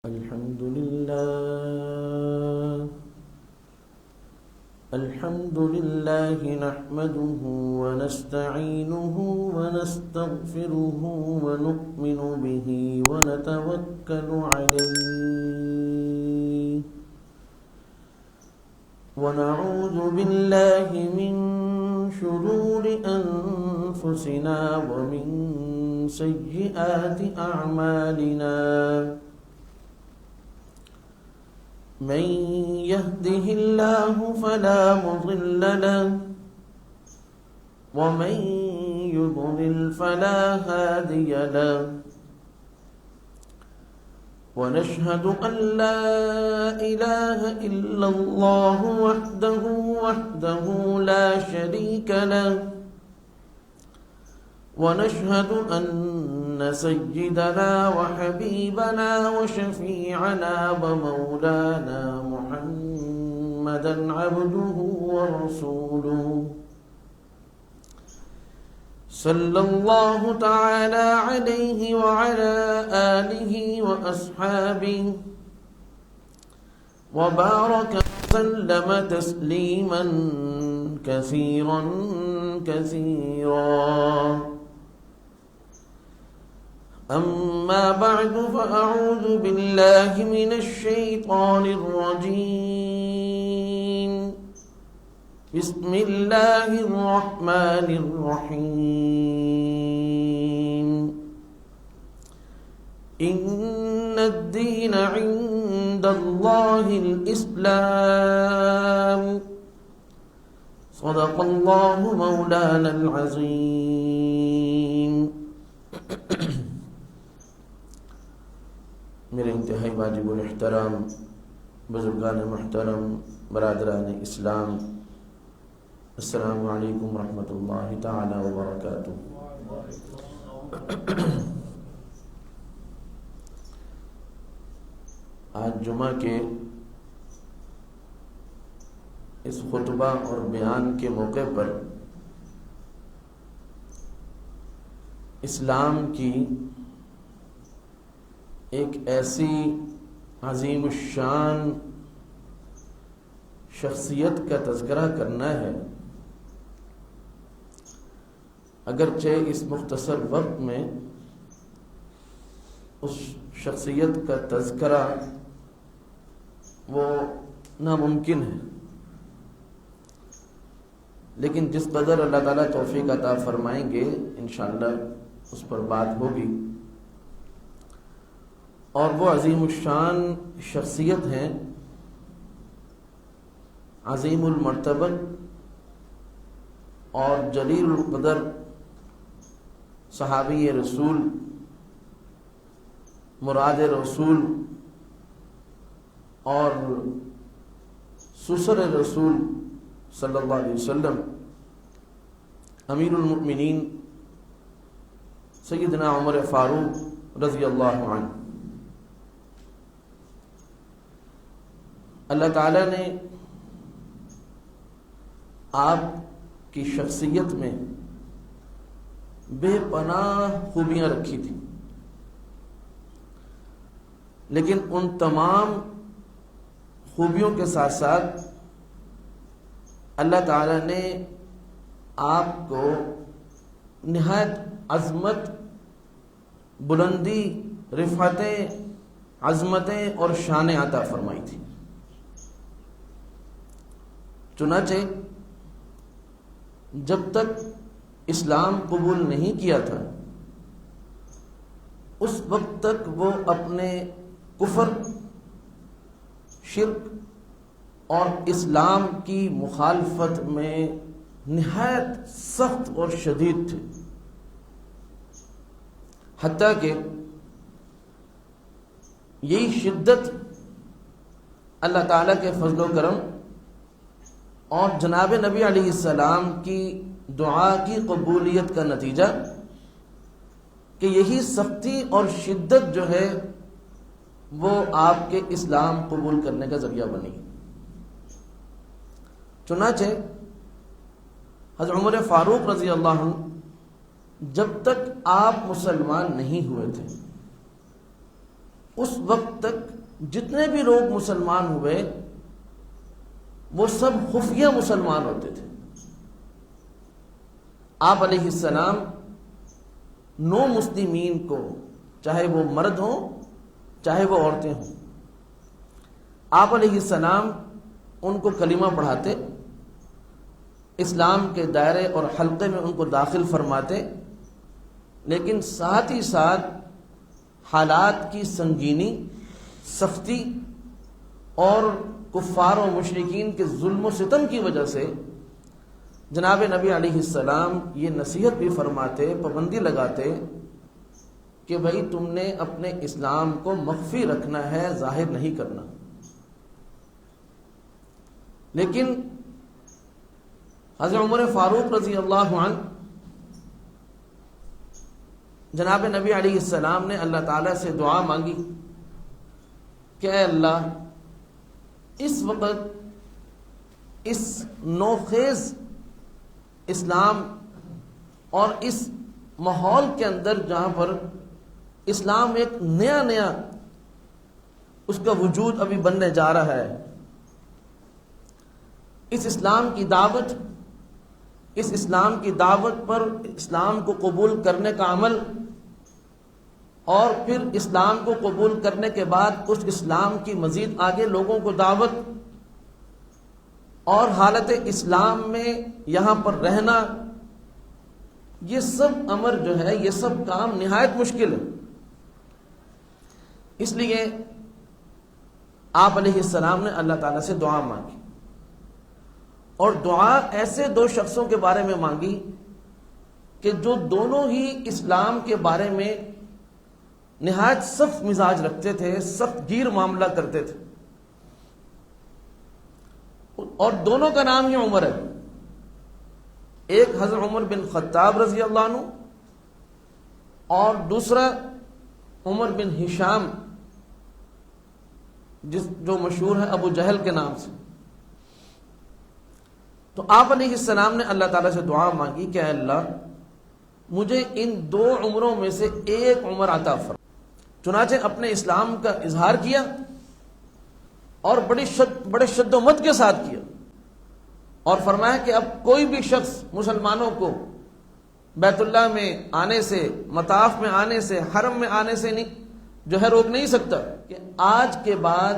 الحمد لله نحمده ونستعينه ونستغفره ونؤمن به ونتوكل عليه ونعوذ بالله من شرور أنفسنا ومن سيئات أعمالنا من يهده الله فلا مضل له ومن يضلل فلا هادي له ونشهد أن لا إله إلا الله وحده لا شريك له ونشهد أن سيدنا وحبيبنا وشفيعنا ومولانا محمدا عبده ورسوله صلى الله تعالى عليه وعلى آله وأصحابه وبارك وسلم تسليما كثيرا أما بعد فأعوذ بالله من الشيطان الرجيم بسم الله الرحمن الرحيم إن الدين عند الله الإسلام صدق الله مولانا العظيم میرے انتہائی واجب الاحترام بزرگان محترم برادران اسلام، السلام علیکم ورحمۃ اللہ تعالی وبرکاتہ۔ آج جمعہ کے اس خطبہ اور بیان کے موقع پر اسلام کی ایک ایسی عظیم الشان شخصیت کا تذکرہ کرنا ہے، اگرچہ اس مختصر وقت میں اس شخصیت کا تذکرہ وہ ناممکن ہے، لیکن جس قدر اللہ تعالیٰ توفیق عطا فرمائیں گے انشاءاللہ اس پر بات ہوگی۔ اور وہ عظیم الشان شخصیت ہیں، عظیم المرتبہ اور جلیل القدر صحابی رسول، مراد رسول اور سسر رسول صلی اللہ علیہ وسلم، امیر المؤمنین سیدنا عمر فاروق رضی اللہ عنہ۔ اللہ تعالیٰ نے آپ کی شخصیت میں بے پناہ خوبیاں رکھی تھیں، لیکن ان تمام خوبیوں کے ساتھ ساتھ اللہ تعالیٰ نے آپ کو نہایت عظمت، بلندی، رفعتیں، عظمتیں اور شانیں عطا فرمائی تھی۔ چنانچہ جب تک اسلام قبول نہیں کیا تھا اس وقت تک وہ اپنے کفر، شرک اور اسلام کی مخالفت میں نہایت سخت اور شدید تھے، حتیٰ کہ یہی شدت اللہ تعالیٰ کے فضل و کرم اور جناب نبی علیہ السلام کی دعا کی قبولیت کا نتیجہ کہ یہی سختی اور شدت جو ہے وہ آپ کے اسلام قبول کرنے کا ذریعہ بنی۔ چنانچہ حضرت عمر فاروق رضی اللہ عنہ جب تک آپ مسلمان نہیں ہوئے تھے اس وقت تک جتنے بھی لوگ مسلمان ہوئے وہ سب خفیہ مسلمان ہوتے تھے. آپ علیہ السلام نو مسلمین کو، چاہے وہ مرد ہوں چاہے وہ عورتیں ہوں، آپ علیہ السلام ان کو کلمہ پڑھاتے، اسلام کے دائرے اور حلقے میں ان کو داخل فرماتے، لیکن ساتھ ہی ساتھ حالات کی سنگینی، سختی اور کفار و مشرکین کے ظلم و ستم کی وجہ سے جناب نبی علیہ السلام یہ نصیحت بھی فرماتے، پابندی لگاتے کہ بھئی تم نے اپنے اسلام کو مخفی رکھنا ہے، ظاہر نہیں کرنا. لیکن حضرت عمر فاروق رضی اللہ عنہ جناب نبی علیہ السلام نے اللہ تعالیٰ سے دعا مانگی کہ اے اللہ، اس وقت اس نوخیز اسلام اور اس ماحول کے اندر جہاں پر اسلام ایک نیا اس کا وجود ابھی بننے جا رہا ہے، اس اسلام کی دعوت پر اسلام کو قبول کرنے کا عمل، اور پھر اسلام کو قبول کرنے کے بعد اس اسلام کی مزید آگے لوگوں کو دعوت، اور حالت اسلام میں یہاں پر رہنا، یہ سب امر جو ہے، یہ سب کام نہایت مشکل ہے. اس لیے آپ علیہ السلام نے اللہ تعالیٰ سے دعا مانگی، اور دعا ایسے دو شخصوں کے بارے میں مانگی کہ جو دونوں ہی اسلام کے بارے میں نہایت سخت مزاج رکھتے تھے، سخت گیر معاملہ کرتے تھے، اور دونوں کا نام ہی عمر ہے. ایک حضرت عمر بن خطاب رضی اللہ عنہ، اور دوسرا عمر بن ہشام جو مشہور ہے ابو جہل کے نام سے. تو آپ علیہ السلام نے اللہ تعالیٰ سے دعا مانگی کہ اے اللہ، مجھے ان دو عمروں میں سے ایک عمر عطا فرما. چنانچہ اپنے اسلام کا اظہار کیا، اور بڑے شد و مت کے ساتھ کیا، اور فرمایا کہ اب کوئی بھی شخص مسلمانوں کو بیت اللہ میں آنے سے، مطاف میں آنے سے، حرم میں آنے سے جو ہے روک نہیں سکتا، کہ آج کے بعد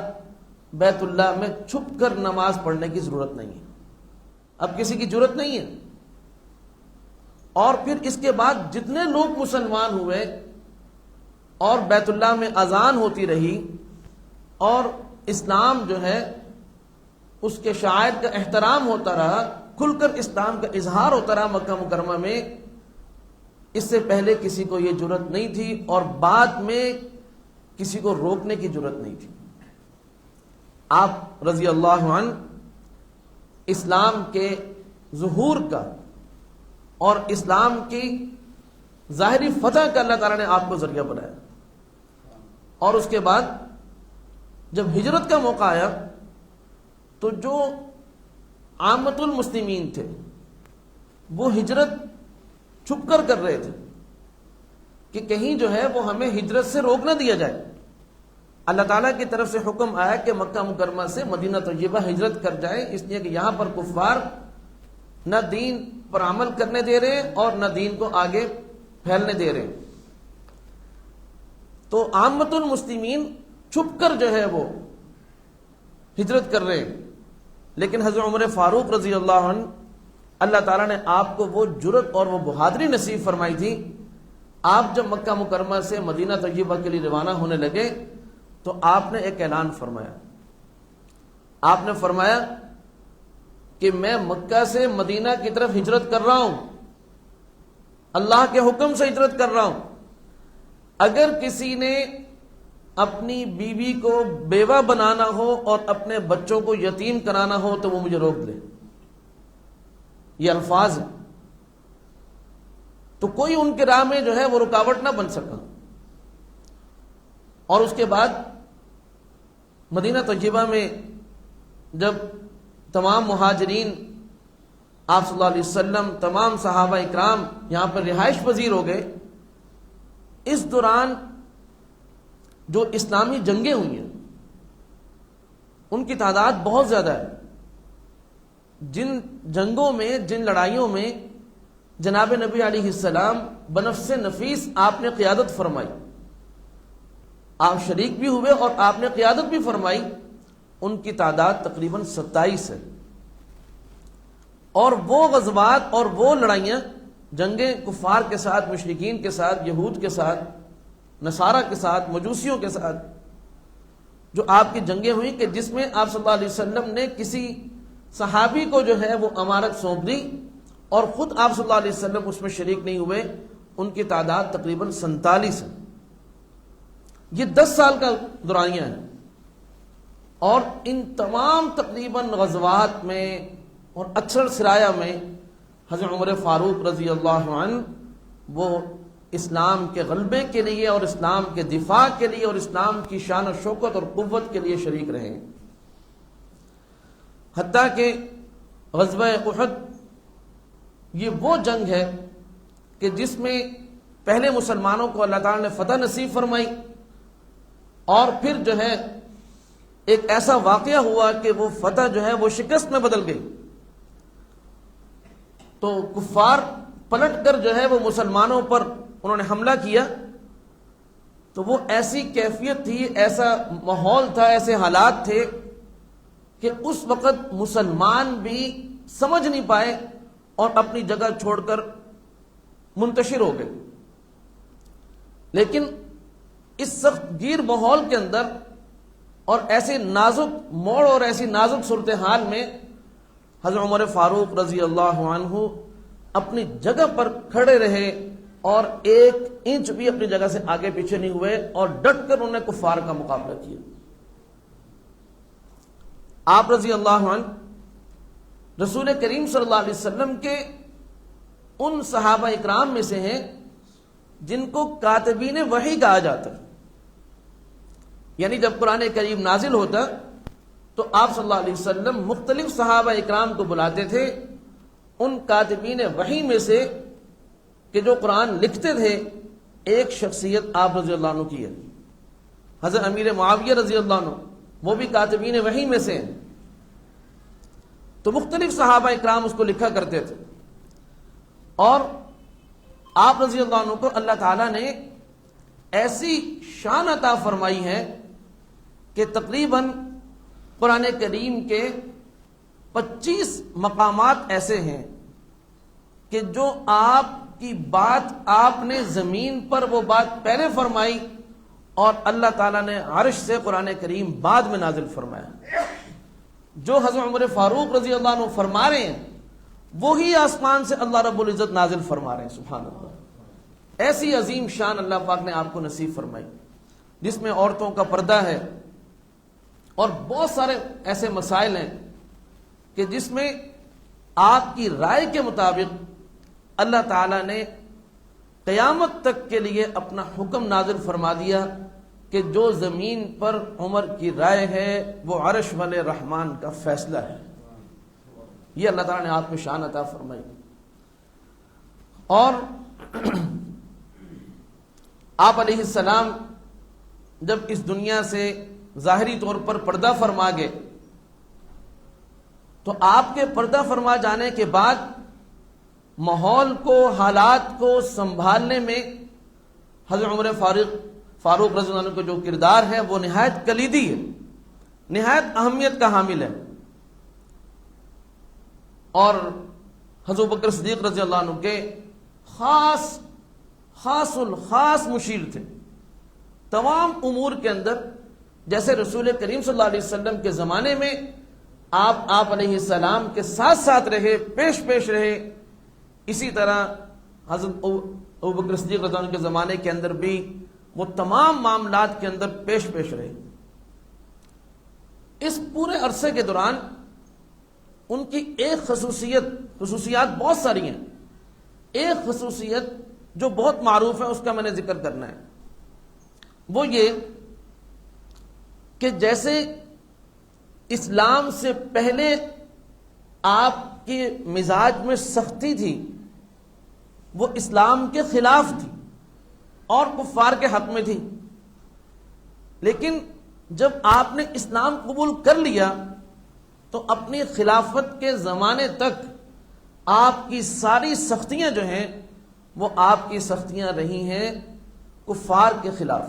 بیت اللہ میں چھپ کر نماز پڑھنے کی ضرورت نہیں ہے، اب کسی کی ضرورت نہیں ہے. اور پھر اس کے بعد جتنے لوگ مسلمان ہوئے اور بیت اللہ میں اذان ہوتی رہی، اور اسلام جو ہے اس کے شاعر کا احترام ہوتا رہا، کھل کر اسلام کا اظہار ہوتا رہا مکہ مکرمہ میں، اس سے پہلے کسی کو یہ جرأت نہیں تھی، اور بعد میں کسی کو روکنے کی جرأت نہیں تھی. آپ رضی اللہ عنہ اسلام کے ظہور کا اور اسلام کی ظاہری فتح کا اللہ تعالیٰ نے آپ کو ذریعہ بنایا. اور اس کے بعد جب ہجرت کا موقع آیا تو جو عامت المسلمین تھے وہ ہجرت چھپ کر رہے تھے کہ کہیں جو ہے وہ ہمیں ہجرت سے روک نہ دیا جائے. اللہ تعالیٰ کی طرف سے حکم آیا کہ مکہ مکرمہ سے مدینہ طیبہ ہجرت کر جائیں، اس لیے کہ یہاں پر کفار نہ دین پر عمل کرنے دے رہے اور نہ دین کو آگے پھیلنے دے رہے. تو عامت المسلمین چھپ کر جو ہے وہ ہجرت کر رہے ہیں. لیکن حضرت عمر فاروق رضی اللہ عنہ، اللہ تعالیٰ نے آپ کو وہ جرأت اور وہ بہادری نصیب فرمائی تھی. آپ جب مکہ مکرمہ سے مدینہ طیبہ کے لیے روانہ ہونے لگے تو آپ نے ایک اعلان فرمایا. آپ نے فرمایا کہ میں مکہ سے مدینہ کی طرف ہجرت کر رہا ہوں، اللہ کے حکم سے ہجرت کر رہا ہوں. اگر کسی نے اپنی بیوی کو بیوہ بنانا ہو اور اپنے بچوں کو یتیم کرانا ہو تو وہ مجھے روک دے. یہ الفاظ ہیں. تو کوئی ان کے راہ میں جو ہے وہ رکاوٹ نہ بن سکا. اور اس کے بعد مدینہ طیبہ میں جب تمام مہاجرین، آپ صلی اللہ علیہ وسلم، تمام صحابہ اکرام یہاں پر رہائش پذیر ہو گئے، اس دوران جو اسلامی جنگیں ہوئی ہیں ان کی تعداد بہت زیادہ ہے. جن جنگوں میں، جن لڑائیوں میں جناب نبی علیہ السلام بنفس نفیس آپ نے قیادت فرمائی، آپ شریک بھی ہوئے اور آپ نے قیادت بھی فرمائی، ان کی تعداد تقریباً 27 ہے. اور وہ غزوات اور وہ لڑائیاں، جنگیں کفار کے ساتھ، مشرکین کے ساتھ، یہود کے ساتھ، نصارہ کے ساتھ، مجوسیوں کے ساتھ جو آپ کی جنگیں ہوئیں کہ جس میں آپ صلی اللہ علیہ وسلم نے کسی صحابی کو جو ہے وہ امارت سونپ دی اور خود آپ صلی اللہ علیہ وسلم اس میں شریک نہیں ہوئے، ان کی تعداد تقریباً 47 ہے. یہ 10 سال کا دورانیہ ہے. اور ان تمام تقریباً غزوات میں اور اکثر سرایا میں حضرت عمر فاروق رضی اللہ عنہ وہ اسلام کے غلبے کے لیے اور اسلام کے دفاع کے لیے اور اسلام کی شان و شوکت اور قوت کے لیے شریک رہے. حتیٰ کہ غزوہ احد یہ وہ جنگ ہے کہ جس میں پہلے مسلمانوں کو اللہ تعالیٰ نے فتح نصیب فرمائی اور پھر جو ہے ایک ایسا واقعہ ہوا کہ وہ فتح جو ہے وہ شکست میں بدل گئی. تو کفار پلٹ کر جو ہے وہ مسلمانوں پر انہوں نے حملہ کیا. تو وہ ایسی کیفیت تھی، ایسا ماحول تھا، ایسے حالات تھے کہ اس وقت مسلمان بھی سمجھ نہیں پائے اور اپنی جگہ چھوڑ کر منتشر ہو گئے. لیکن اس سخت گیر ماحول کے اندر اور ایسے نازک موڑ اور ایسی نازک صورتحال میں حضرت عمر فاروق رضی اللہ عنہ اپنی جگہ پر کھڑے رہے اور 1 انچ بھی اپنی جگہ سے آگے پیچھے نہیں ہوئے اور ڈٹ کر انہوں نے کفار کا مقابلہ کیا. آپ رضی اللہ عنہ رسول کریم صلی اللہ علیہ وسلم کے ان صحابہ اکرام میں سے ہیں جن کو کاتبین وحی کہا جاتا ہے. یعنی جب قرآن کریم نازل ہوتا تو آپ صلی اللہ علیہ وسلم مختلف صحابہ اکرام کو بلاتے تھے. ان کاتبین وحی میں سے کہ جو قرآن لکھتے تھے ایک شخصیت آپ رضی اللہ عنہ کی ہے، حضرت امیر معاویہ رضی اللہ عنہ، وہ بھی کاتبین وحی میں سے ہیں. تو مختلف صحابہ اکرام اس کو لکھا کرتے تھے اور آپ رضی اللہ عنہ کو اللہ تعالیٰ نے ایسی شان عطا فرمائی ہے کہ تقریباً قرآن کریم کے 25 مقامات ایسے ہیں کہ جو آپ کی بات آپ نے زمین پر وہ بات پہلے فرمائی اور اللہ تعالیٰ نے عرش سے قرآن کریم بعد میں نازل فرمایا. جو حضرت عمر فاروق رضی اللہ عنہ فرما رہے ہیں وہی آسمان سے اللہ رب العزت نازل فرما رہے ہیں. سبحان اللہ. ایسی عظیم شان اللہ پاک نے آپ کو نصیب فرمائی جس میں عورتوں کا پردہ ہے اور بہت سارے ایسے مسائل ہیں کہ جس میں آپ کی رائے کے مطابق اللہ تعالیٰ نے قیامت تک کے لیے اپنا حکم نازل فرما دیا کہ جو زمین پر عمر کی رائے ہے وہ عرش والے رحمان کا فیصلہ ہے. یہ اللہ تعالیٰ نے آپ میں شان عطا فرمائی. اور آپ علیہ السلام جب اس دنیا سے ظاہری طور پر پردہ فرما گئے تو آپ کے پردہ فرما جانے کے بعد ماحول کو، حالات کو سنبھالنے میں حضرت عمر فاروق رضی اللہ عنہ کا جو کردار ہے وہ نہایت کلیدی ہے، نہایت اہمیت کا حامل ہے. اور حضرت بکر صدیق رضی اللہ عنہ کے خاص مشیر تھے تمام امور کے اندر. جیسے رسول کریم صلی اللہ علیہ وسلم کے زمانے میں آپ علیہ السلام کے ساتھ ساتھ رہے، پیش رہے، اسی طرح حضرت ابوبکر صدیق رضی اللہ عنہ کے زمانے کے اندر بھی وہ تمام معاملات کے اندر پیش رہے. اس پورے عرصے کے دوران ان کی ایک خصوصیات بہت ساری ہیں. ایک خصوصیت جو بہت معروف ہے اس کا میں نے ذکر کرنا ہے، وہ یہ کہ جیسے اسلام سے پہلے آپ کے مزاج میں سختی تھی، وہ اسلام کے خلاف تھی اور کفار کے حق میں تھی. لیکن جب آپ نے اسلام قبول کر لیا تو اپنی خلافت کے زمانے تک آپ کی ساری سختیاں جو ہیں وہ آپ کی سختیاں رہی ہیں کفار کے خلاف،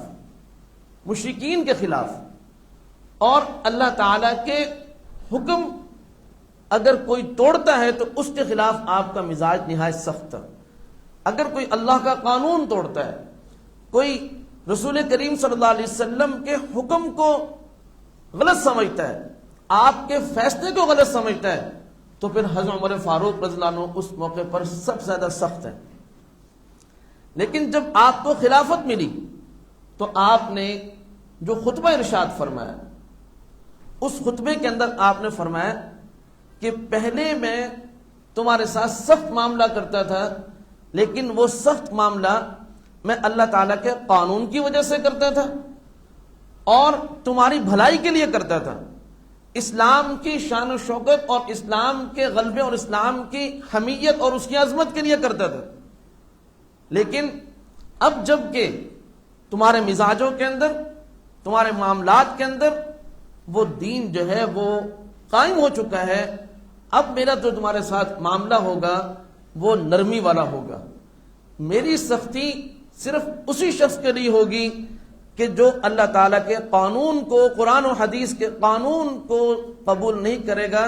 مشرکین کے خلاف، اور اللہ تعالیٰ کے حکم اگر کوئی توڑتا ہے تو اس کے خلاف آپ کا مزاج نہایت سخت ہے۔ اگر کوئی اللہ کا قانون توڑتا ہے، کوئی رسول کریم صلی اللہ علیہ وسلم کے حکم کو غلط سمجھتا ہے، آپ کے فیصلے کو غلط سمجھتا ہے، تو پھر حضرت عمر فاروق رضی اللہ عنہ اس موقع پر سب سے زیادہ سخت ہے۔ لیکن جب آپ کو خلافت ملی تو آپ نے جو خطبہ ارشاد فرمایا، اس خطبے کے اندر آپ نے فرمایا کہ پہلے میں تمہارے ساتھ سخت معاملہ کرتا تھا، لیکن وہ سخت معاملہ میں اللہ تعالیٰ کے قانون کی وجہ سے کرتا تھا اور تمہاری بھلائی کے لیے کرتا تھا، اسلام کی شان و شوکت اور اسلام کے غلبے اور اسلام کی حمیت اور اس کی عظمت کے لیے کرتا تھا۔ لیکن اب جب کہ تمہارے مزاجوں کے اندر، تمہارے معاملات کے اندر وہ دین جو ہے وہ قائم ہو چکا ہے، اب میرا جو تمہارے ساتھ معاملہ ہوگا وہ نرمی والا ہوگا۔ میری سختی صرف اسی شخص کے لیے ہوگی کہ جو اللہ تعالیٰ کے قانون کو، قرآن و حدیث کے قانون کو قبول نہیں کرے گا،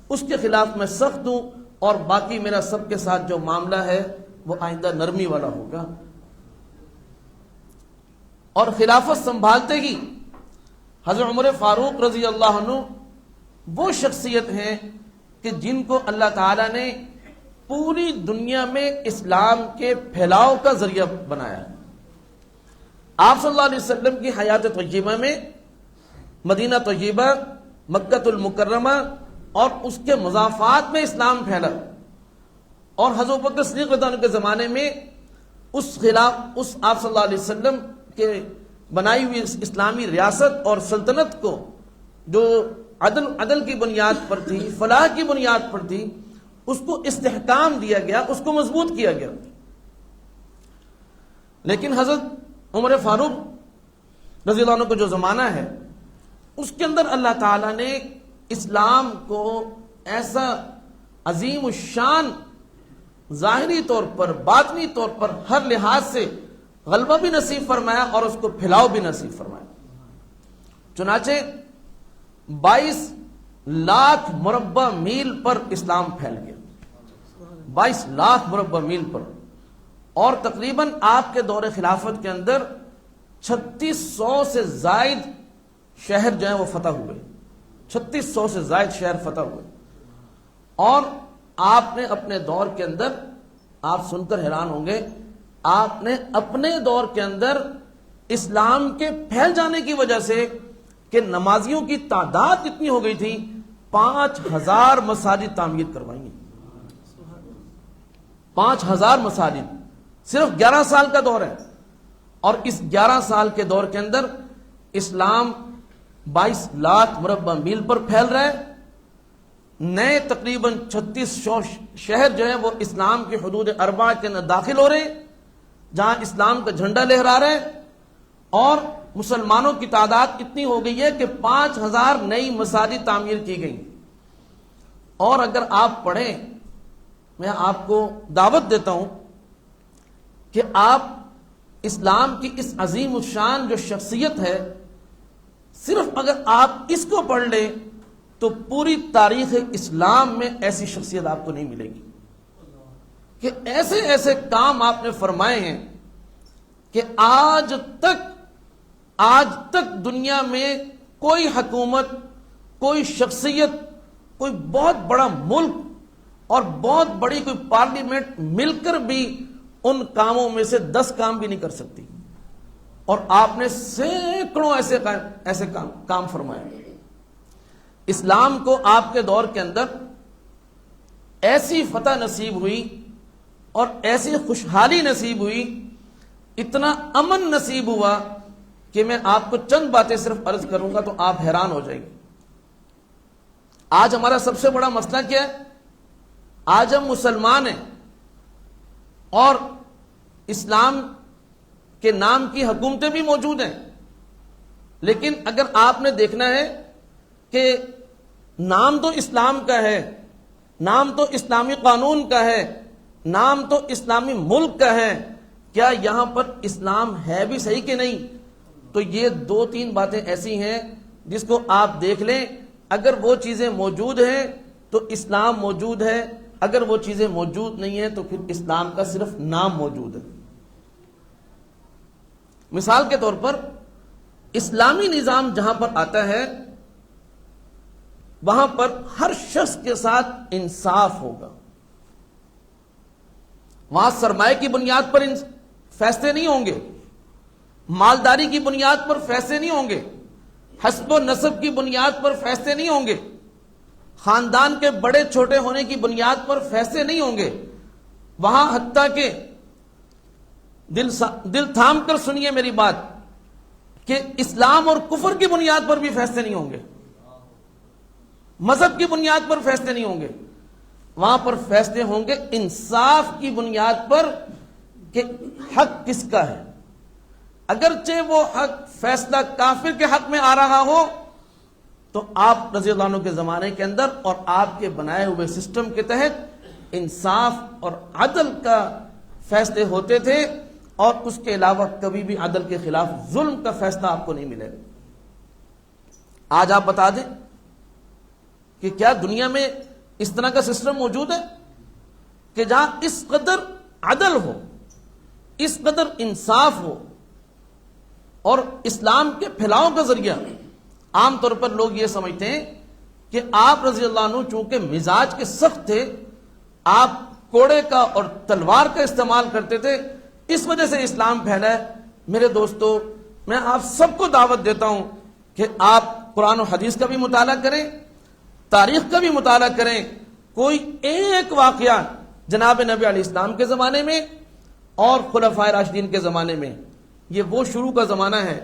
اس کے خلاف میں سخت ہوں، اور باقی میرا سب کے ساتھ جو معاملہ ہے وہ آئندہ نرمی والا ہوگا۔ اور خلافت سنبھالتے ہی حضرت عمر فاروق رضی اللہ عنہ وہ شخصیت ہیں کہ جن کو اللہ تعالیٰ نے پوری دنیا میں اسلام کے پھیلاؤ کا ذریعہ بنایا۔ آپ صلی اللہ علیہ وسلم کی حیات طیبہ میں مدینہ طیبہ، مکہ المکرمہ اور اس کے مضافات میں اسلام پھیلا، اور حضرت بکر صدیق رضی اللہ عنہ کے زمانے میں اس آپ صلی اللہ علیہ وسلم کے بنائی ہوئی اسلامی ریاست اور سلطنت کو جو عدل کی بنیاد پر تھی، فلاح کی بنیاد پر تھی، اس کو استحکام دیا گیا، اس کو مضبوط کیا گیا۔ لیکن حضرت عمر فاروق رضی اللہ عنہ کو جو زمانہ ہے اس کے اندر اللہ تعالیٰ نے اسلام کو ایسا عظیم الشان ظاہری طور پر، باطنی طور پر ہر لحاظ سے غلبہ بھی نصیب فرمایا اور اس کو پھیلاؤ بھی نصیب فرمایا۔ چنانچہ 22 لاکھ مربع میل پر اسلام پھیل گیا، 22 لاکھ مربع میل پر، اور تقریباً آپ کے دور خلافت کے اندر 3600 سے زائد شہر جو ہیں وہ فتح ہوئے، 3600 سے زائد شہر فتح ہوئے۔ اور آپ نے اپنے دور کے اندر، آپ سن کر حیران ہوں گے، آپ نے اپنے دور کے اندر اسلام کے پھیل جانے کی وجہ سے کہ نمازیوں کی تعداد اتنی ہو گئی تھی، 5000 مساجد تعمیر کروائی ہیں، 5000 مساجد صرف 11 سال کا دور ہے، اور اس 11 سال کے دور کے اندر اسلام 22 لاکھ مربع میل پر پھیل رہا ہے۔ نئے تقریباً 3600 شہر جو ہیں وہ اسلام کی حدود 4 کے اندر داخل ہو رہے ہیں، جہاں اسلام کا جھنڈا لہرا رہا ہے، اور مسلمانوں کی تعداد اتنی ہو گئی ہے کہ 5000 نئی مساجد تعمیر کی گئی۔ اور اگر آپ پڑھیں، میں آپ کو دعوت دیتا ہوں کہ آپ اسلام کی اس عظیم الشان جو شخصیت ہے، صرف اگر آپ اس کو پڑھ لیں تو پوری تاریخ اسلام میں ایسی شخصیت آپ کو نہیں ملے گی کہ ایسے ایسے کام آپ نے فرمائے ہیں کہ آج تک دنیا میں کوئی حکومت، کوئی شخصیت، کوئی بہت بڑا ملک اور بہت بڑی کوئی پارلیمنٹ مل کر بھی ان کاموں میں سے 10 کام بھی نہیں کر سکتی، اور آپ نے سینکڑوں ایسے کام فرمائے۔ اسلام کو آپ کے دور کے اندر ایسی فتح نصیب ہوئی اور ایسی خوشحالی نصیب ہوئی، اتنا امن نصیب ہوا کہ میں آپ کو چند باتیں صرف عرض کروں گا تو آپ حیران ہو جائیں گے۔ آج ہمارا سب سے بڑا مسئلہ کیا ہے؟ آج ہم مسلمان ہیں اور اسلام کے نام کی حکومتیں بھی موجود ہیں، لیکن اگر آپ نے دیکھنا ہے کہ نام تو اسلام کا ہے، نام تو اسلامی قانون کا ہے، نام تو اسلامی ملک کا ہے، کیا یہاں پر اسلام ہے بھی صحیح کہ نہیں؟ تو یہ 2-3 باتیں ایسی ہیں جس کو آپ دیکھ لیں، اگر وہ چیزیں موجود ہیں تو اسلام موجود ہے، اگر وہ چیزیں موجود نہیں ہیں تو پھر اسلام کا صرف نام موجود ہے۔ مثال کے طور پر اسلامی نظام جہاں پر آتا ہے وہاں پر ہر شخص کے ساتھ انصاف ہوگا، وہاں سرمایہ کی بنیاد پر فیصلے نہیں ہوں گے، مالداری کی بنیاد پر فیصلے نہیں ہوں گے، حسب و نسب کی بنیاد پر فیصلے نہیں ہوں گے، خاندان کے بڑے چھوٹے ہونے کی بنیاد پر فیصلے نہیں ہوں گے، وہاں حتیٰ کہ دل تھام کر سنیے میری بات کہ اسلام اور کفر کی بنیاد پر بھی فیصلے نہیں ہوں گے، مذہب کی بنیاد پر فیصلے نہیں ہوں گے، وہاں پر فیصلے ہوں گے انصاف کی بنیاد پر کہ حق کس کا ہے۔ اگرچہ وہ حق فیصلہ کافر کے حق میں آ رہا ہو تو آپ رضی اللہ عنہ کے زمانے کے اندر اور آپ کے بنائے ہوئے سسٹم کے تحت انصاف اور عدل کا فیصلے ہوتے تھے، اور اس کے علاوہ کبھی بھی عدل کے خلاف ظلم کا فیصلہ آپ کو نہیں ملے گا۔ آج آپ بتا دیں کہ کیا دنیا میں اس طرح کا سسٹم موجود ہے کہ جہاں اس قدر عدل ہو، اس قدر انصاف ہو، اور اسلام کے پھیلاؤ کا ذریعہ؟ عام طور پر لوگ یہ سمجھتے ہیں کہ آپ رضی اللہ عنہ چونکہ مزاج کے سخت تھے، آپ کوڑے کا اور تلوار کا استعمال کرتے تھے، اس وجہ سے اسلام پھیلا ہے۔ میرے دوستو، میں آپ سب کو دعوت دیتا ہوں کہ آپ قرآن و حدیث کا بھی مطالعہ کریں، تاریخ کا بھی مطالعہ کریں، کوئی ایک واقعہ جناب نبی علیہ السلام کے زمانے میں اور خلفائے راشدین کے زمانے میں، یہ وہ شروع کا زمانہ ہے،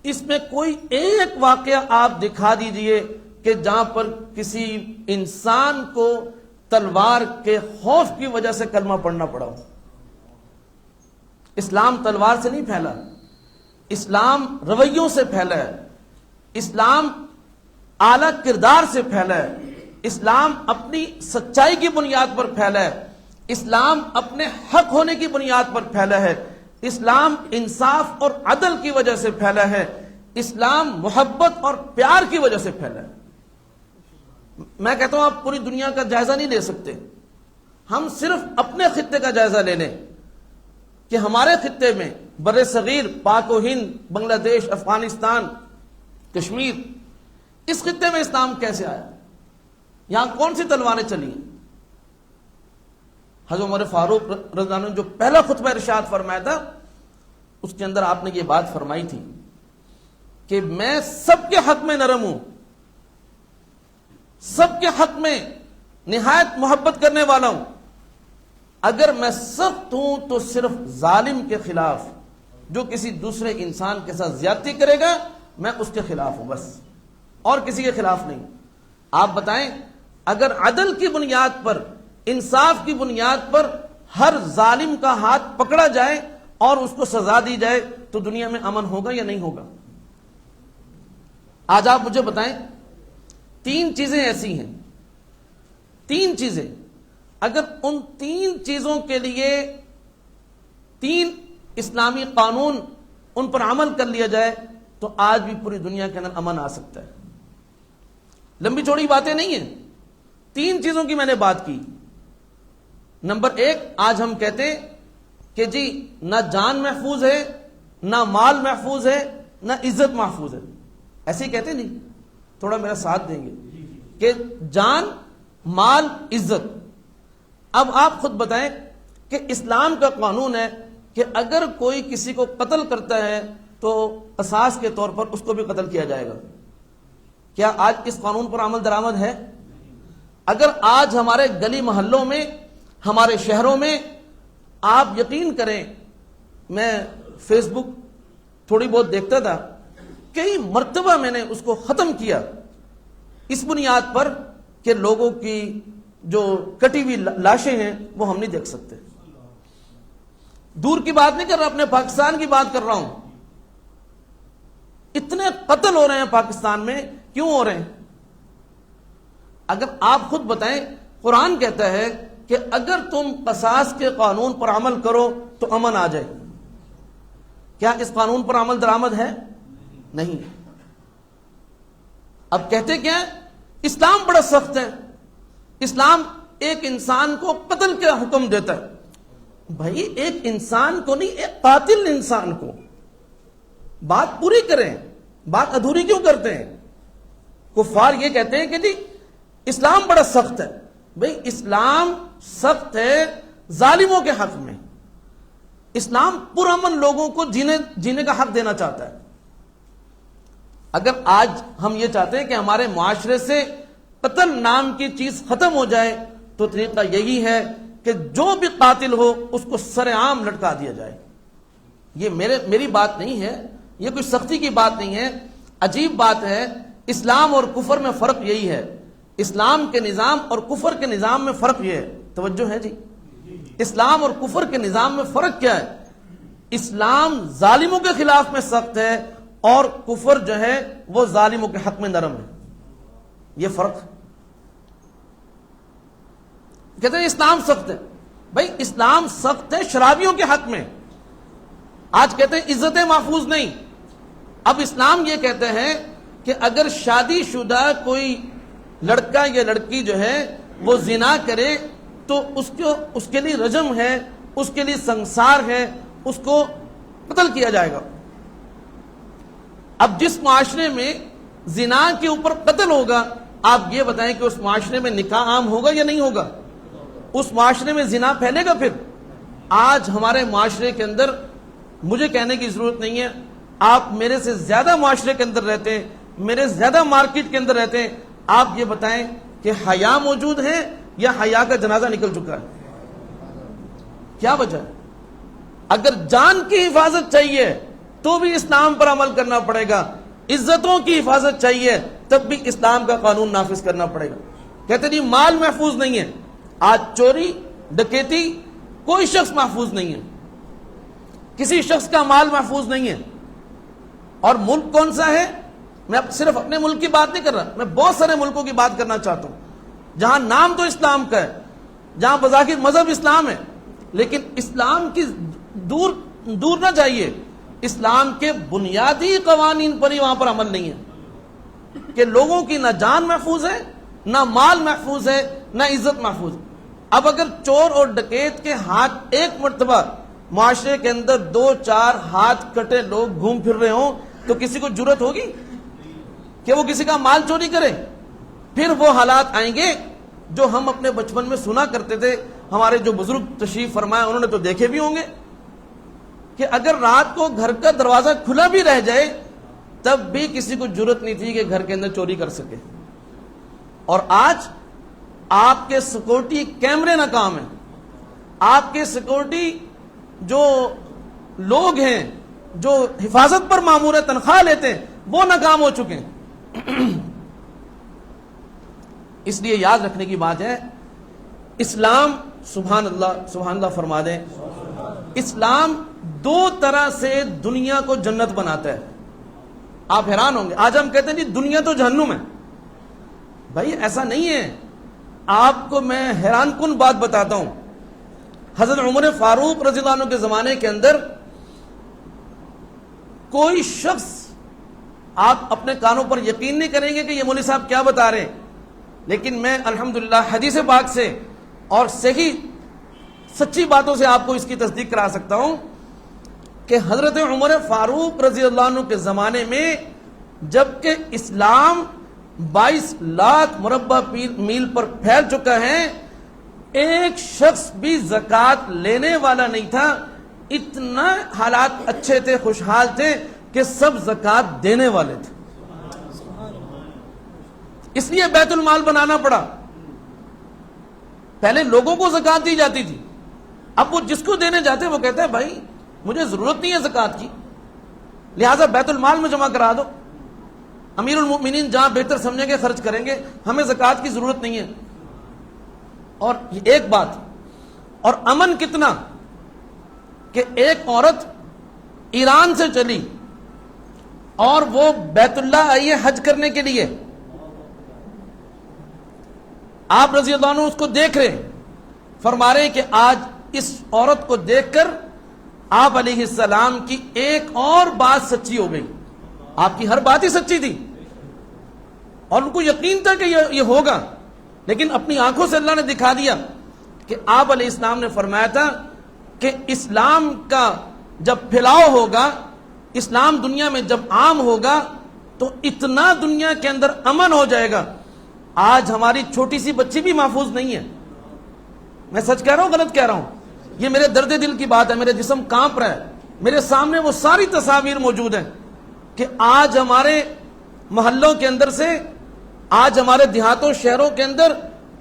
اس میں کوئی ایک واقعہ آپ دکھا دیجئے کہ جہاں پر کسی انسان کو تلوار کے خوف کی وجہ سے کلمہ پڑھنا پڑا ہو۔ اسلام تلوار سے نہیں پھیلا، اسلام رویوں سے پھیلا ہے، اسلام اعلیٰ کردار سے پھیلا ہے، اسلام اپنی سچائی کی بنیاد پر پھیلا ہے، اسلام اپنے حق ہونے کی بنیاد پر پھیلا ہے، اسلام انصاف اور عدل کی وجہ سے پھیلا ہے، اسلام محبت اور پیار کی وجہ سے پھیلا ہے۔ میں کہتا ہوں آپ پوری دنیا کا جائزہ نہیں لے سکتے، ہم صرف اپنے خطے کا جائزہ لے لیں کہ ہمارے خطے میں بر صغیر، پاک و ہند، بنگلہ دیش، افغانستان، کشمیر، اس خطے میں اسلام کیسے آیا، یہاں کون سی تلواریں چلی؟ حضرت عمر فاروق رضی اللہ عنہ جو پہلا خطبہ ارشاد فرمایا تھا، اس کے اندر آپ نے یہ بات فرمائی تھی کہ میں سب کے حق میں نرم ہوں، سب کے حق میں نہایت محبت کرنے والا ہوں، اگر میں سخت ہوں تو صرف ظالم کے خلاف، جو کسی دوسرے انسان کے ساتھ زیادتی کرے گا میں اس کے خلاف ہوں، بس اور کسی کے خلاف نہیں۔ آپ بتائیں اگر عدل کی بنیاد پر، انصاف کی بنیاد پر ہر ظالم کا ہاتھ پکڑا جائے اور اس کو سزا دی جائے تو دنیا میں امن ہوگا یا نہیں ہوگا؟ آج آپ مجھے بتائیں 3 چیزیں ایسی ہیں، 3 چیزیں، اگر ان 3 چیزوں کے لیے 3 اسلامی قانون ان پر عمل کر لیا جائے تو آج بھی پوری دنیا کے اندر امن آ سکتا ہے۔ لمبی چوڑی باتیں نہیں ہیں، 3 چیزوں کی میں نے بات کی۔ نمبر 1، آج ہم کہتے ہیں کہ جی نہ جان محفوظ ہے، نہ مال محفوظ ہے، نہ عزت محفوظ ہے، ایسے ہی کہتے نہیں؟ تھوڑا میرا ساتھ دیں گے کہ جان، مال، عزت۔ اب آپ خود بتائیں کہ اسلام کا قانون ہے کہ اگر کوئی کسی کو قتل کرتا ہے تو قصاص کے طور پر اس کو بھی قتل کیا جائے گا۔ کیا آج اس قانون پر عمل درآمد ہے؟ اگر آج ہمارے گلی محلوں میں، ہمارے شہروں میں، آپ یقین کریں، میں فیس بک تھوڑی بہت دیکھتا تھا، کئی مرتبہ میں نے اس کو ختم کیا اس بنیاد پر کہ لوگوں کی جو کٹی ہوئی لاشیں ہیں وہ ہم نہیں دیکھ سکتے۔ دور کی بات نہیں کر رہا، اپنے پاکستان کی بات کر رہا ہوں۔ اتنے قتل ہو رہے ہیں پاکستان میں، کیوں ہو رہے ہیں؟ اگر آپ خود بتائیں، قرآن کہتا ہے کہ اگر تم قصاص کے قانون پر عمل کرو تو امن آ جائے. کیا اس قانون پر عمل درآمد ہے؟ نہیں. اب کہتے کیا ہے؟ اسلام بڑا سخت ہے، اسلام ایک انسان کو قتل کا حکم دیتا ہے. بھائی ایک انسان کو نہیں، ایک قاتل انسان کو. بات پوری کریں، بات ادھوری کیوں کرتے ہیں؟ کفار یہ کہتے ہیں کہ جی اسلام بڑا سخت ہے. بھائی اسلام سخت ہے ظالموں کے حق میں، اسلام پرامن لوگوں کو جینے کا حق دینا چاہتا ہے. اگر آج ہم یہ چاہتے ہیں کہ ہمارے معاشرے سے قتل نام کی چیز ختم ہو جائے تو طریقہ یہی ہے کہ جو بھی قاتل ہو اس کو سر عام لٹکا دیا جائے. یہ میری بات نہیں ہے، یہ کوئی سختی کی بات نہیں ہے. عجیب بات ہے، اسلام اور کفر میں فرق یہی ہے. اسلام کے نظام اور کفر کے نظام میں فرق یہ ہے. توجہ ہے جی؟ اسلام اور کفر کے نظام میں فرق کیا ہے؟ اسلام ظالموں کے خلاف میں سخت ہے اور کفر جو ہے وہ ظالموں کے حق میں نرم ہے. یہ فرق. کہتے ہیں اسلام سخت ہے. بھائی اسلام سخت ہے شرابیوں کے حق میں. آج کہتے ہیں عزتیں محفوظ نہیں. اب اسلام یہ کہتے ہیں کہ اگر شادی شدہ کوئی لڑکا یا لڑکی جو ہے وہ زنا کرے تو اس کے لیے رجم ہے، اس کے لیے سنسار ہے، اس کو قتل کیا جائے گا. اب جس معاشرے میں زنا کے اوپر قتل ہوگا، آپ یہ بتائیں کہ اس معاشرے میں نکاح عام ہوگا یا نہیں ہوگا؟ اس معاشرے میں زنا پھیلے گا. پھر آج ہمارے معاشرے کے اندر، مجھے کہنے کی ضرورت نہیں ہے، آپ میرے سے زیادہ معاشرے کے اندر رہتے ہیں، میرے زیادہ مارکیٹ کے اندر رہتے ہیں. آپ یہ بتائیں کہ حیا موجود ہے یا حیا کا جنازہ نکل چکا ہے؟ کیا وجہ ہے؟ اگر جان کی حفاظت چاہیے تو بھی اسلام پر عمل کرنا پڑے گا. عزتوں کی حفاظت چاہیے تب بھی اسلام کا قانون نافذ کرنا پڑے گا. کہتے نہیں مال محفوظ نہیں ہے. آج چوری ڈکیتی کوئی شخص محفوظ نہیں ہے، کسی شخص کا مال محفوظ نہیں ہے. اور ملک کون سا ہے؟ میں اب صرف اپنے ملک کی بات نہیں کر رہا، میں بہت سارے ملکوں کی بات کرنا چاہتا ہوں جہاں نام تو اسلام کا ہے، جہاں بظاہر مذہب اسلام ہے، لیکن اسلام کی دور نہ جائیے، اسلام کے بنیادی قوانین پر ہی وہاں پر عمل نہیں ہے کہ لوگوں کی نہ جان محفوظ ہے، نہ مال محفوظ ہے، نہ عزت محفوظ ہے. اب اگر چور اور ڈکیت کے ہاتھ ایک مرتبہ معاشرے کے اندر 2-4 ہاتھ کٹے لوگ گھوم پھر رہے ہوں تو کسی کو جرأت ہوگی کہ وہ کسی کا مال چوری کرے؟ پھر وہ حالات آئیں گے جو ہم اپنے بچپن میں سنا کرتے تھے. ہمارے جو بزرگ تشریف فرمائے انہوں نے تو دیکھے بھی ہوں گے کہ اگر رات کو گھر کا دروازہ کھلا بھی رہ جائے تب بھی کسی کو جرأت نہیں تھی کہ گھر کے اندر چوری کر سکے. اور آج آپ کے سیکورٹی کیمرے ناکام ہیں، آپ کے سیکورٹی جو لوگ ہیں جو حفاظت پر مامور ہیں، تنخواہ لیتے ہیں، وہ ناکام ہو چکے ہیں. اس لیے یاد رکھنے کی بات ہے، اسلام سبحان اللہ فرما دیں، اسلام 2 طرح سے دنیا کو جنت بناتا ہے. آپ حیران ہوں گے، آج ہم کہتے ہیں جی دنیا تو جہنم ہے. بھائی ایسا نہیں ہے. آپ کو میں حیران کن بات بتاتا ہوں. حضرت عمر فاروق رضی اللہ عنہ کے زمانے کے اندر کوئی شخص، آپ اپنے کانوں پر یقین نہیں کریں گے کہ یہ مولوی صاحب کیا بتا رہے ہیں، لیکن میں الحمدللہ حدیث پاک سے اور صحیح سچی باتوں سے آپ کو اس کی تصدیق کرا سکتا ہوں کہ حضرت عمر فاروق رضی اللہ عنہ کے زمانے میں جبکہ اسلام 22 لاکھ مربع میل پر پھیل چکا ہے، ایک شخص بھی زکوٰۃ لینے والا نہیں تھا. اتنا حالات اچھے تھے، خوشحال تھے کہ سب زکوٰۃ دینے والے تھے. اس لیے بیت المال بنانا پڑا. پہلے لوگوں کو زکوٰۃ دی جاتی تھی، اب وہ جس کو دینے جاتے وہ کہتے ہیں بھائی مجھے ضرورت نہیں ہے زکوٰۃ کی، لہٰذا بیت المال میں جمع کرا دو، امیر المؤمنین جہاں بہتر سمجھیں گے خرچ کریں گے، ہمیں زکوٰۃ کی ضرورت نہیں ہے. اور ایک بات، اور امن کتنا کہ ایک عورت ایران سے چلی اور وہ بیت اللہ آئی ہے حج کرنے کے لیے. آپ رضی اللہ عنہ اس کو دیکھ رہے ہیں, فرما رہے کہ آج اس عورت کو دیکھ کر آپ علیہ السلام کی ایک اور بات سچی ہو گئی. آپ کی ہر بات ہی سچی تھی اور ان کو یقین تھا کہ یہ ہوگا, لیکن اپنی آنکھوں سے اللہ نے دکھا دیا کہ آپ علیہ السلام نے فرمایا تھا کہ اسلام کا جب پھیلاؤ ہوگا, اسلام دنیا میں جب عام ہوگا تو اتنا دنیا کے اندر امن ہو جائے گا. آج ہماری چھوٹی سی بچی بھی محفوظ نہیں ہے. میں سچ کہہ رہا ہوں غلط کہہ رہا ہوں؟ یہ میرے درد دل کی بات ہے, میرے جسم کانپ رہا ہے. میرے سامنے وہ ساری تصاویر موجود ہیں کہ آج ہمارے محلوں کے اندر سے, آج ہمارے دیہاتوں شہروں کے اندر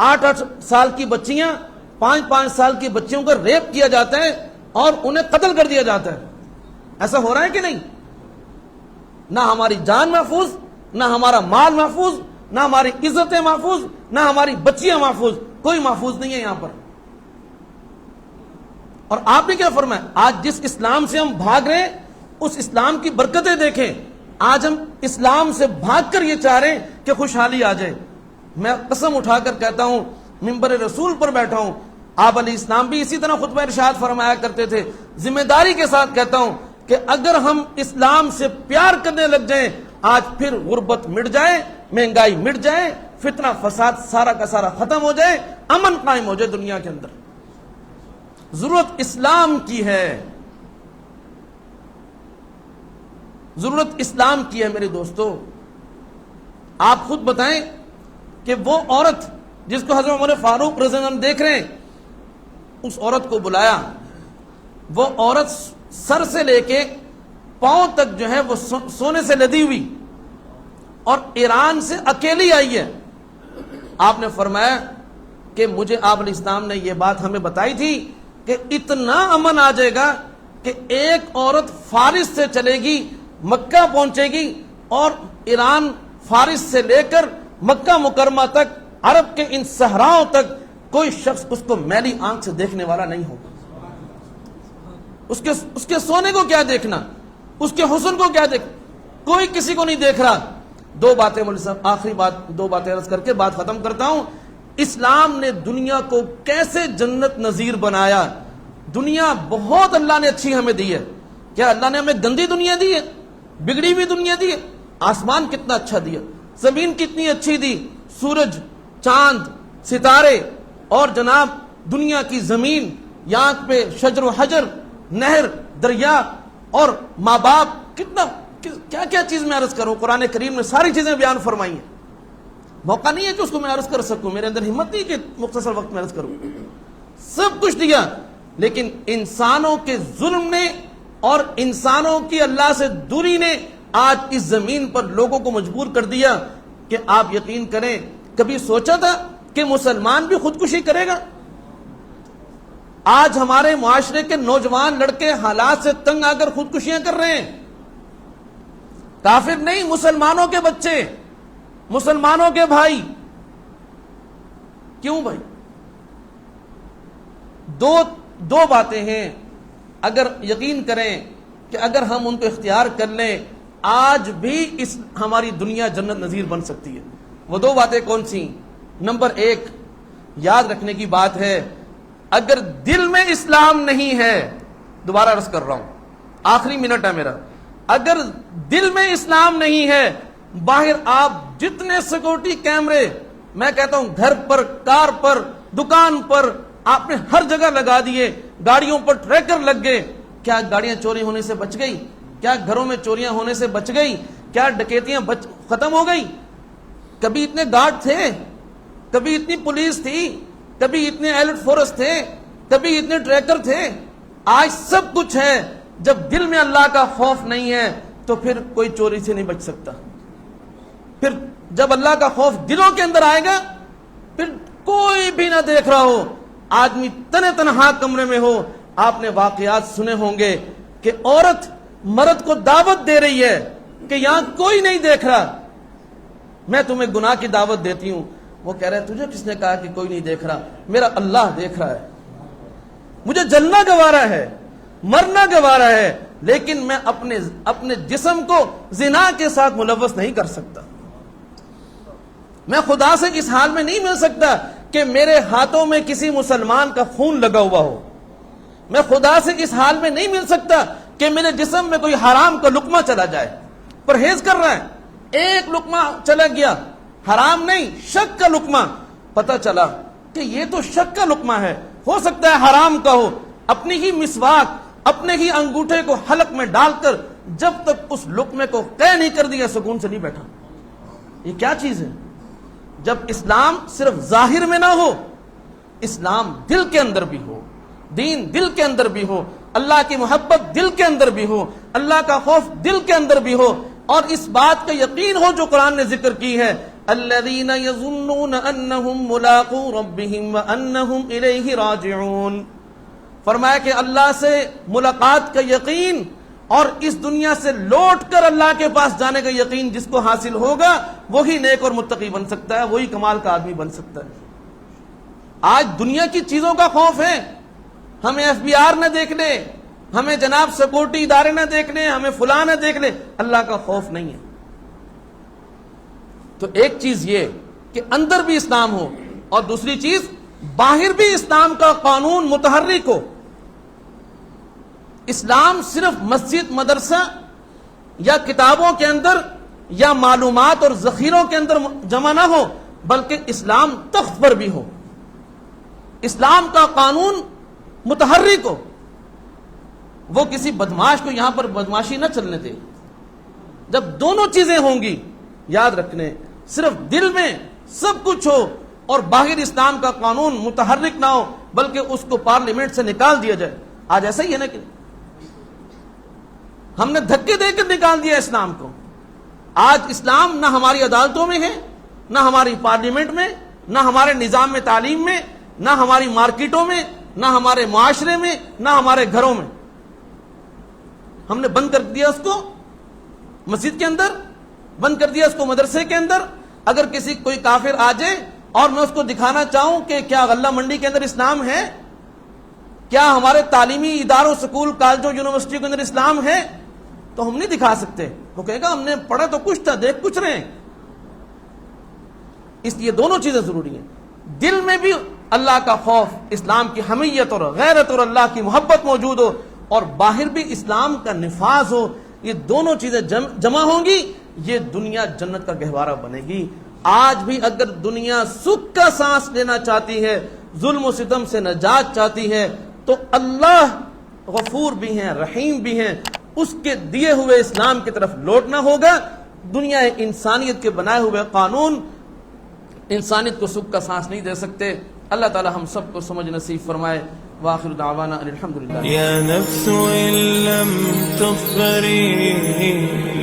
8-8 سال کی بچیاں, 5-5 سال کی بچیوں کا ریپ کیا جاتا ہے اور انہیں قتل کر دیا جاتا ہے. ایسا ہو رہا ہے کہ نہیں؟ نہ ہماری جان محفوظ, نہ ہمارا مال محفوظ, نہ ہماری عزتیں محفوظ, نہ ہماری بچیاں محفوظ, کوئی محفوظ نہیں ہے یہاں پر. اور آپ نے کیا فرمایا؟ آج جس اسلام سے ہم بھاگ رہے ہیں اس اسلام کی برکتیں دیکھیں. آج ہم اسلام سے بھاگ کر یہ چاہ رہے ہیں کہ خوشحالی آ جائے. میں قسم اٹھا کر کہتا ہوں, منبر رسول پر بیٹھا ہوں, آپ علیہ السلام بھی اسی طرح خطبہ ارشاد فرمایا کرتے تھے. ذمہ داری کے ساتھ کہتا ہوں کہ اگر ہم اسلام سے پیار کرنے لگ جائیں, آج پھر غربت مٹ جائے, مہنگائی مٹ جائے, فتنہ فساد سارا کا سارا ختم ہو جائے, امن قائم ہو جائے دنیا کے اندر. ضرورت اسلام کی ہے, ضرورت اسلام کی ہے میرے دوستو. آپ خود بتائیں کہ وہ عورت جس کو حضرت عمر فاروق رضی اللہ عنہ دیکھ رہے ہیں, اس عورت کو بلایا. وہ عورت سر سے لے کے پاؤں تک جو ہے وہ سونے سے لدی ہوئی اور ایران سے اکیلی آئی ہے. آپ نے فرمایا کہ مجھے آپ علیہ السلام نے یہ بات ہمیں بتائی تھی کہ اتنا امن آ جائے گا کہ ایک عورت فارس سے چلے گی, مکہ پہنچے گی, اور ایران فارس سے لے کر مکہ مکرمہ تک, عرب کے ان صحراؤں تک کوئی شخص اس کو میلی آنکھ سے دیکھنے والا نہیں ہوگا. اس کے سونے کو کیا دیکھنا, اس کے حسن کو کیا دیکھ, کوئی کسی کو نہیں دیکھ رہا. دو باتیں مولوی صاحب, آخری بات, دو باتیں عرض کر کے بات ختم کرتا ہوں. اسلام نے دنیا کو کیسے جنت نظیر بنایا. دنیا بہت اللہ نے اچھی ہمیں دی ہے. کیا اللہ نے ہمیں گندی دنیا دی ہے, بگڑی ہوئی دنیا دی ہے؟ آسمان کتنا اچھا دیا, زمین کتنی اچھی دی, سورج, چاند, ستارے, اور جناب دنیا کی زمین, یہاں پہ شجر و حجر, نہر, دریا اور ماں باپ, کتنا کیا کیا چیز میں عرض کروں. قرآن کریم نے ساری چیزیں بیان فرمائی ہیں. موقع نہیں ہے کہ اس کو میں عرض کر سکوں, میرے اندر ہمت نہیں کہ مختصر وقت میں عرض کروں. سب کچھ دیا, لیکن انسانوں کے ظلم نے اور انسانوں کی اللہ سے دوری نے آج اس زمین پر لوگوں کو مجبور کر دیا کہ آپ یقین کریں, کبھی سوچا تھا کہ مسلمان بھی خودکشی کرے گا؟ آج ہمارے معاشرے کے نوجوان لڑکے حالات سے تنگ آ کر خودکشیاں کر رہے ہیں. کافر نہیں, مسلمانوں کے بچے, مسلمانوں کے بھائی. کیوں بھائی؟ دو باتیں ہیں, اگر یقین کریں کہ اگر ہم ان کو اختیار کر لیں آج بھی اس ہماری دنیا جنت نظیر بن سکتی ہے. وہ دو باتیں کون سی؟ نمبر 1 یاد رکھنے کی بات ہے, اگر دل میں اسلام نہیں ہے, دوبارہ عرض کر رہا ہوں, آخری منٹ ہے میرا, اگر دل میں اسلام نہیں ہے, باہر آپ جتنے سیکورٹی کیمرے, میں کہتا ہوں گھر پر, کار پر, دکان پر آپ نے ہر جگہ لگا دیے, گاڑیوں پر ٹریکر لگ گئے, کیا گاڑیاں چوری ہونے سے بچ گئی؟ کیا گھروں میں چوریاں ہونے سے بچ گئی؟ کیا ڈکیتیاں ختم ہو گئی؟ کبھی اتنے گارڈ تھے, کبھی اتنی پولیس تھی, کبھی اتنے ایلٹ فورس تھے, کبھی اتنے ٹریکر تھے. آج سب کچھ ہے. جب دل میں اللہ کا خوف نہیں ہے تو پھر کوئی چوری سے نہیں بچ سکتا. پھر جب اللہ کا خوف دلوں کے اندر آئے گا, پھر کوئی بھی نہ دیکھ رہا ہو, آدمی تنہا کمرے میں ہو. آپ نے واقعات سنے ہوں گے کہ عورت مرد کو دعوت دے رہی ہے کہ یہاں کوئی نہیں دیکھ رہا, میں تمہیں گناہ کی دعوت دیتی ہوں. وہ کہہ رہے تجھے کس نے کہا کہ کوئی نہیں دیکھ رہا؟ میرا اللہ دیکھ رہا ہے. مجھے جلنا گوارا ہے, مرنا گوارا ہے, لیکن میں اپنے جسم کو زنا کے ساتھ ملوث نہیں کر سکتا. میں خدا سے اس حال میں نہیں مل سکتا کہ میرے ہاتھوں میں کسی مسلمان کا خون لگا ہوا ہو. میں خدا سے اس حال میں نہیں مل سکتا کہ میرے جسم میں کوئی حرام کا لقمہ چلا جائے. پرہیز کر رہا ہے, ایک لقمہ چلا گیا, حرام نہیں, شک کا لقمہ, پتہ چلا کہ یہ تو شک کا لقمہ ہے, ہو سکتا ہے حرام کا ہو. اپنی ہی مسواک, اپنے ہی انگوٹھے کو حلق میں ڈال کر جب تک اس لقمے کو قے نہیں کر دیا سکون سے نہیں بیٹھا. یہ کیا چیز ہے؟ جب اسلام صرف ظاہر میں نہ ہو, اسلام دل کے اندر بھی ہو, دین دل کے اندر بھی ہو, اللہ کی محبت دل کے اندر بھی ہو, اللہ کا خوف دل کے اندر بھی ہو, اور اس بات کا یقین ہو جو قرآن نے ذکر کی ہے, الذین یظنون انہم ملاقو ربہم وانہم الیہ راجعون. فرمایا کہ اللہ سے ملاقات کا یقین اور اس دنیا سے لوٹ کر اللہ کے پاس جانے کا یقین جس کو حاصل ہوگا وہی نیک اور متقی بن سکتا ہے, وہی کمال کا آدمی بن سکتا ہے. آج دنیا کی چیزوں کا خوف ہے, ہمیں ایف بی آر نہ دیکھ لے, ہمیں جناب سیکورٹی ادارے نہ دیکھ لیں, ہمیں فلاں نہ دیکھ لے, اللہ کا خوف نہیں ہے. تو ایک چیز یہ کہ اندر بھی اسلام ہو, اور دوسری چیز باہر بھی اسلام کا قانون متحرک ہو. اسلام صرف مسجد, مدرسہ یا کتابوں کے اندر یا معلومات اور ذخیروں کے اندر جمع نہ ہو, بلکہ اسلام تخت پر بھی ہو, اسلام کا قانون متحرک ہو. وہ کسی بدماش کو یہاں پر بدماشی نہ چلنے دے. جب دونوں چیزیں ہوں گی, یاد رکھنے, صرف دل میں سب کچھ ہو اور باہر اسلام کا قانون متحرک نہ ہو بلکہ اس کو پارلیمنٹ سے نکال دیا جائے. آج ایسا ہی ہے نا کہ ہم نے دھکے دے کر نکال دیا اسلام کو. آج اسلام نہ ہماری عدالتوں میں ہے, نہ ہماری پارلیمنٹ میں, نہ ہمارے نظام میں تعلیم میں, نہ ہماری مارکیٹوں میں, نہ ہمارے معاشرے میں, نہ ہمارے گھروں میں. ہم نے بند کر دیا اس کو مسجد کے اندر, بند کر دیا اس کو مدرسے کے اندر. اگر کوئی کافر آ جائے اور میں اس کو دکھانا چاہوں کہ کیا غلہ منڈی کے اندر اسلام ہے, کیا ہمارے تعلیمی اداروں, سکول, کالجوں, یونیورسٹی کے اندر اسلام ہے, تو ہم نہیں دکھا سکتے. وہ کہے گا ہم نے پڑھا تو کچھ تھا, دیکھ کچھ رہے ہیں. اس لیے دونوں چیزیں ضروری ہیں. دل میں بھی اللہ کا خوف, اسلام کی حمیت اور غیرت اور اللہ کی محبت موجود ہو, اور باہر بھی اسلام کا نفاذ ہو. یہ دونوں چیزیں جمع ہوں گی, یہ دنیا جنت کا گہوارہ بنے گی. آج بھی اگر دنیا سکھ کا سانس لینا چاہتی ہے, ظلم و ستم سے نجات چاہتی ہے, تو اللہ غفور بھی ہیں, رحیم بھی ہیں, اس کے دیے ہوئے اسلام کی طرف لوٹنا ہوگا. دنیا انسانیت کے بنائے ہوئے قانون انسانیت کو سکھ کا سانس نہیں دے سکتے. اللہ تعالی ہم سب کو سمجھ نصیب فرمائے. وآخر دعوانا ان الحمدللہ. يا نفس إن لم تصبري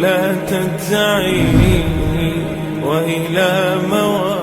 لا تجزعي وإلى موعد